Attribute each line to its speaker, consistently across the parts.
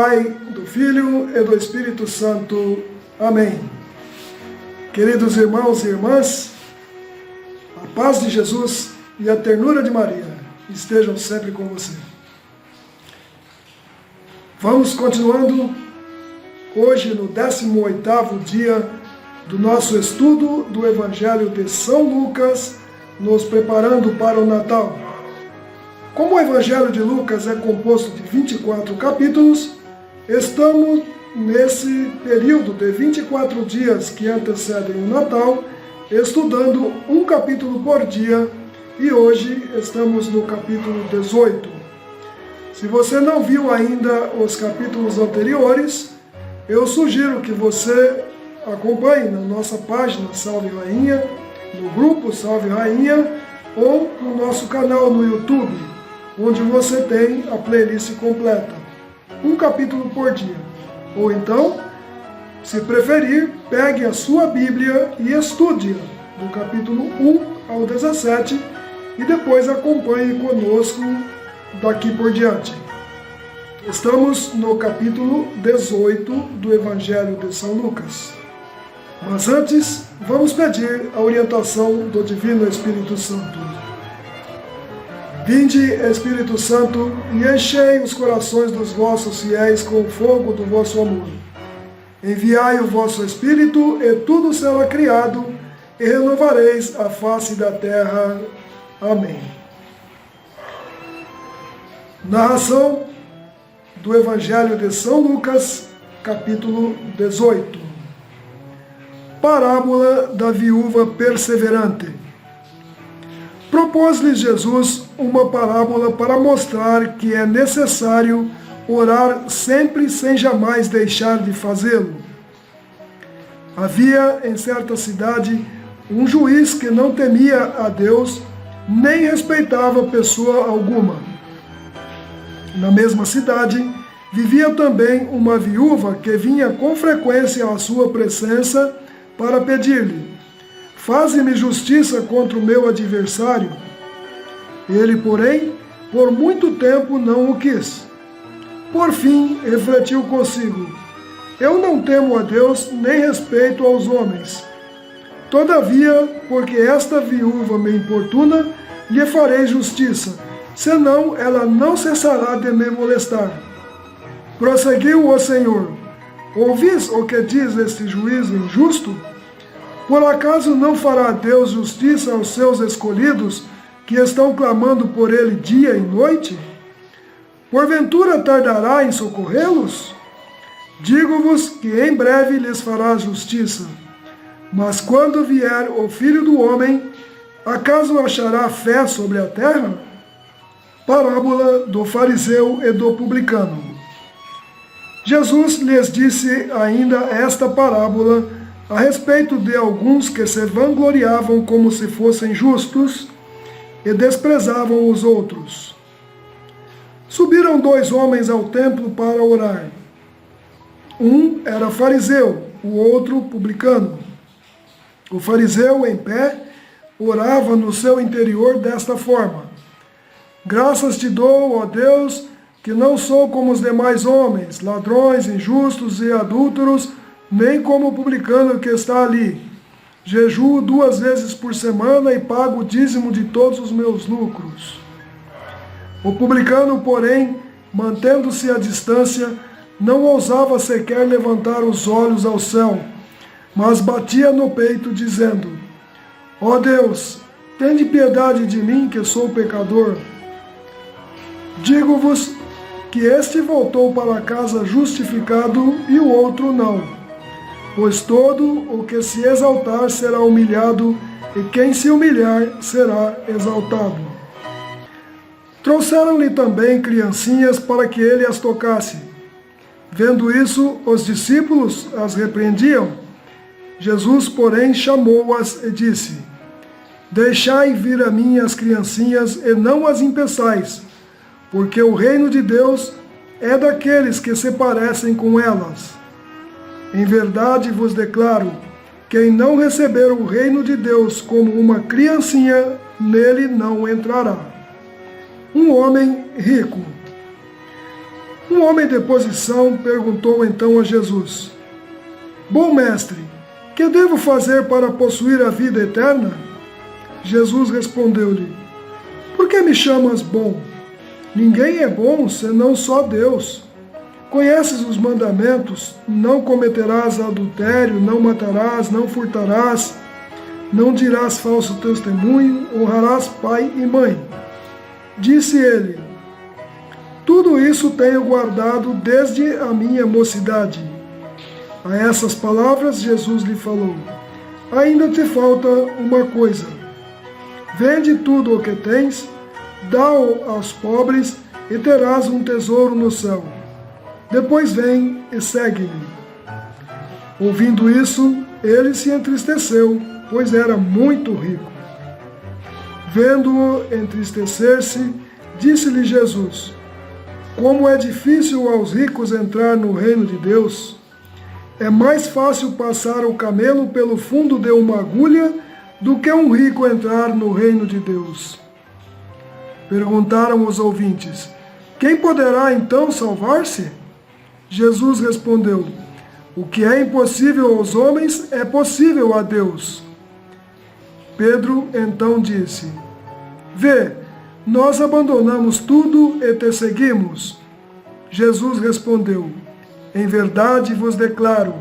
Speaker 1: Pai, do Filho e do Espírito Santo. Amém. Queridos irmãos e irmãs, a paz de Jesus e a ternura de Maria estejam sempre com você. Vamos continuando hoje no 18º dia do nosso estudo do Evangelho de São Lucas, nos preparando para o Natal. Como o Evangelho de Lucas é composto de 24 capítulos, estamos nesse período de 24 dias que antecedem o Natal, estudando um capítulo por dia, e hoje estamos no capítulo 18. Se você não viu ainda os capítulos anteriores, eu sugiro que você acompanhe na nossa página Salve Rainha, no grupo Salve Rainha, ou no nosso canal no YouTube, onde você tem a playlist completa, um capítulo por dia. Ou então, se preferir, pegue a sua Bíblia e estude do capítulo 1 ao 17 e depois acompanhe conosco daqui por diante. Estamos no capítulo 18 do Evangelho de São Lucas. Mas antes, vamos pedir a orientação do Divino Espírito Santo. Vinde, Espírito Santo, e enchei os corações dos vossos fiéis com o fogo do vosso amor. Enviai o vosso Espírito, e tudo será criado, e renovareis a face da terra. Amém. Narração do Evangelho de São Lucas, capítulo 18. Parábola da viúva perseverante. Propôs-lhes Jesus uma parábola para mostrar que é necessário orar sempre sem jamais deixar de fazê-lo. Havia em certa cidade um juiz que não temia a Deus nem respeitava pessoa alguma. Na mesma cidade vivia também uma viúva que vinha com frequência à sua presença para pedir-lhe: faze-me justiça contra o meu adversário. Ele, porém, por muito tempo não o quis. Por fim, refletiu consigo: eu não temo a Deus, nem respeito aos homens. Todavia, porque esta viúva me importuna, lhe farei justiça, senão ela não cessará de me molestar. Prosseguiu o Senhor: ouvis o que diz este juiz injusto? Por acaso não fará Deus justiça aos seus escolhidos, que estão clamando por ele dia e noite? Porventura tardará em socorrê-los? Digo-vos que em breve lhes fará justiça. Mas quando vier o Filho do Homem, acaso achará fé sobre a terra? Parábola do fariseu e do publicano. Jesus lhes disse ainda esta parábola a respeito de alguns que se vangloriavam como se fossem justos e desprezavam os outros. Subiram 2 homens ao templo para orar. Um era fariseu, o outro publicano. O fariseu, em pé, orava no seu interior desta forma: graças te dou, ó Deus, que não sou como os demais homens, ladrões, injustos e adúlteros, nem como o publicano que está ali. Jejuo 2 vezes por semana e pago o dízimo de todos os meus lucros. O publicano, porém, mantendo-se à distância, não ousava sequer levantar os olhos ao céu, mas batia no peito, dizendo: ó Deus, tende piedade de mim, que sou pecador. Digo-vos que este voltou para casa justificado e o outro não. Pois todo o que se exaltar será humilhado, e quem se humilhar será exaltado. Trouxeram-lhe também criancinhas para que ele as tocasse. Vendo isso, os discípulos as repreendiam. Jesus, porém, chamou-as e disse: deixai vir a mim as criancinhas e não as impeçais, porque o reino de Deus é daqueles que se parecem com elas. Em verdade vos declaro, quem não receber o reino de Deus como uma criancinha, nele não entrará. Um homem rico. Um homem de posição perguntou então a Jesus: Bom mestre, que devo fazer para possuir a vida eterna? Jesus respondeu-lhe: Por que me chamas bom? Ninguém é bom senão só Deus. Conheces os mandamentos: não cometerás adultério, não matarás, não furtarás, não dirás falso testemunho, honrarás pai e mãe. Disse ele: Tudo isso tenho guardado desde a minha mocidade. A essas palavras Jesus lhe falou: Ainda te falta uma coisa. Vende tudo o que tens, dá-o aos pobres e terás um tesouro no céu. Depois vem e segue-me. Ouvindo isso, ele se entristeceu, pois era muito rico. Vendo-o entristecer-se, disse-lhe Jesus: Como é difícil aos ricos entrar no reino de Deus! É mais fácil passar o camelo pelo fundo de uma agulha do que um rico entrar no reino de Deus. Perguntaram os ouvintes: Quem poderá então salvar-se? Jesus respondeu: O que é impossível aos homens é possível a Deus. Pedro então disse: Vê, nós abandonamos tudo e te seguimos. Jesus respondeu: Em verdade vos declaro,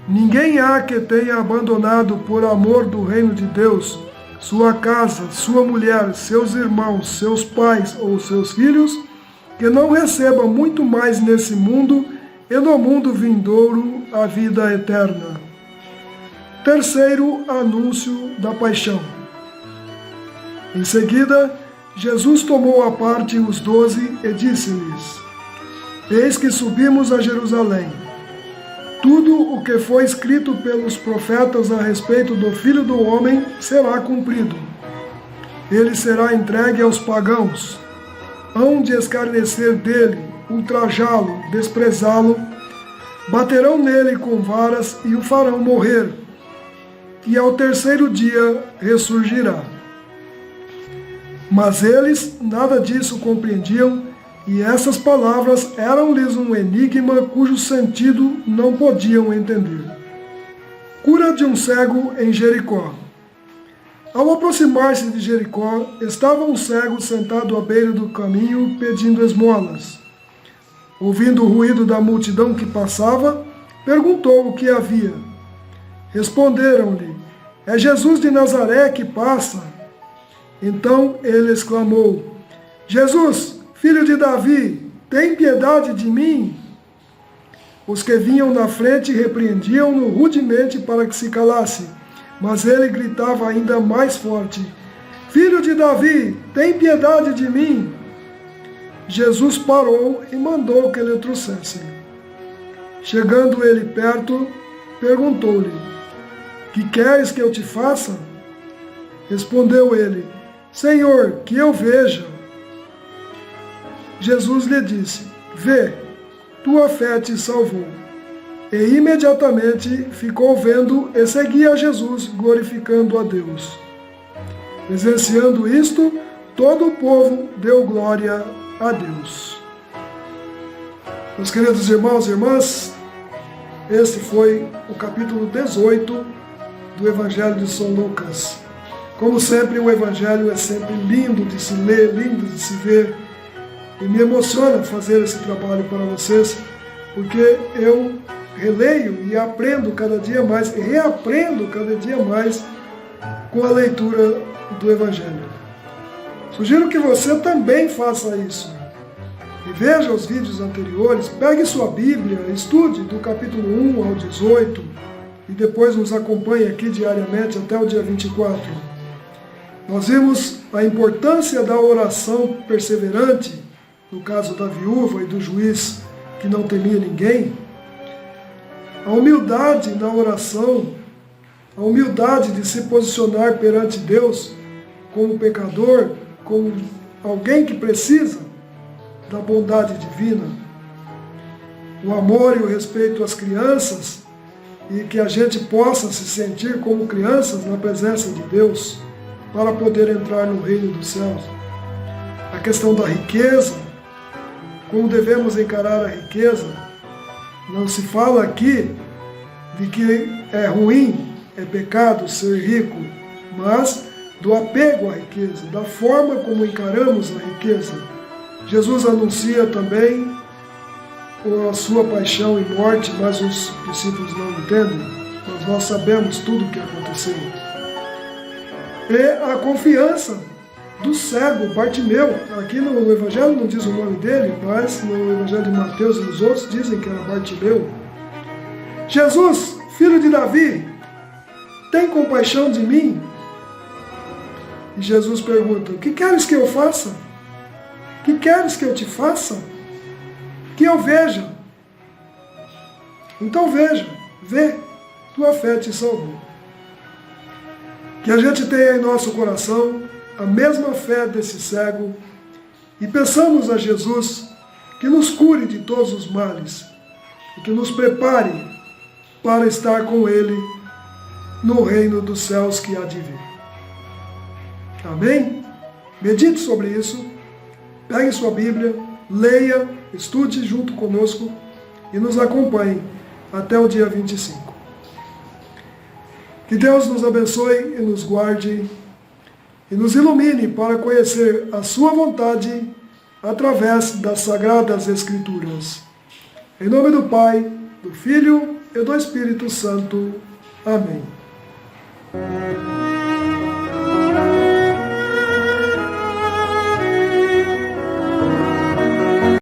Speaker 1: ninguém há que tenha abandonado por amor do reino de Deus sua casa, sua mulher, seus irmãos, seus pais ou seus filhos, que não receba muito mais nesse mundo e no mundo vindouro a vida eterna. Terceiro anúncio da paixão. Em seguida, Jesus tomou à parte os 12 e disse-lhes: Eis que subimos a Jerusalém. Tudo o que foi escrito pelos profetas a respeito do Filho do Homem será cumprido. Ele será entregue aos pagãos. Hão de escarnecer dele, ultrajá-lo, desprezá-lo, baterão nele com varas e o farão morrer. E ao terceiro dia ressurgirá. Mas eles nada disso compreendiam, e essas palavras eram-lhes um enigma cujo sentido não podiam entender. Cura de um cego em Jericó. Ao aproximar-se de Jericó, estava um cego sentado à beira do caminho pedindo esmolas. Ouvindo o ruído da multidão que passava, perguntou o que havia. Responderam-lhe: É Jesus de Nazaré que passa. Então ele exclamou: Jesus, filho de Davi, tem piedade de mim? Os que vinham na frente repreendiam-no rudemente para que se calasse, mas ele gritava ainda mais forte: Filho de Davi, tem piedade de mim? Jesus parou e mandou que lhe trouxessem. Chegando ele perto, perguntou-lhe: Que queres que eu te faça? Respondeu ele: Senhor, que eu veja. Jesus lhe disse: Vê, tua fé te salvou. E imediatamente ficou vendo e seguia Jesus, glorificando a Deus. Presenciando isto, todo o povo deu glória a Deus. Meus queridos irmãos e irmãs, este foi o capítulo 18 do Evangelho de São Lucas. Como sempre, o Evangelho é sempre lindo de se ler, lindo de se ver, e me emociona fazer esse trabalho para vocês, porque eu releio e aprendo cada dia mais, e reaprendo cada dia mais com a leitura do Evangelho. Sugiro que você também faça isso. E veja os vídeos anteriores, pegue sua Bíblia, estude do capítulo 1 ao 18, e depois nos acompanhe aqui diariamente até o dia 24. Nós vimos a importância da oração perseverante, no caso da viúva e do juiz que não temia ninguém, a humildade na oração, a humildade de se posicionar perante Deus como pecador, como alguém que precisa da bondade divina, o amor e o respeito às crianças, e que a gente possa se sentir como crianças na presença de Deus, para poder entrar no reino dos céus. A questão da riqueza, como devemos encarar a riqueza. Não se fala aqui de que é ruim, é pecado ser rico, mas do apego à riqueza, da forma como encaramos a riqueza. Jesus anuncia também a sua paixão e morte, mas os discípulos não entendem, mas nós sabemos tudo o que aconteceu. E a confiança do cego Bartimeu, aqui no Evangelho não diz o nome dele, mas no Evangelho de Mateus e nos outros dizem que era Bartimeu. Jesus, filho de Davi, tem compaixão de mim? E Jesus pergunta, o que queres que eu faça? O que queres que eu te faça? Que eu veja. Então veja, vê, tua fé te salvou. Que a gente tenha em nosso coração a mesma fé desse cego e peçamos a Jesus que nos cure de todos os males e que nos prepare para estar com Ele no reino dos céus que há de vir. Amém? Medite sobre isso, pegue sua Bíblia, leia, estude junto conosco e nos acompanhe até o dia 25. Que Deus nos abençoe e nos guarde e nos ilumine para conhecer a sua vontade através das Sagradas Escrituras. Em nome do Pai, do Filho e do Espírito Santo. Amém.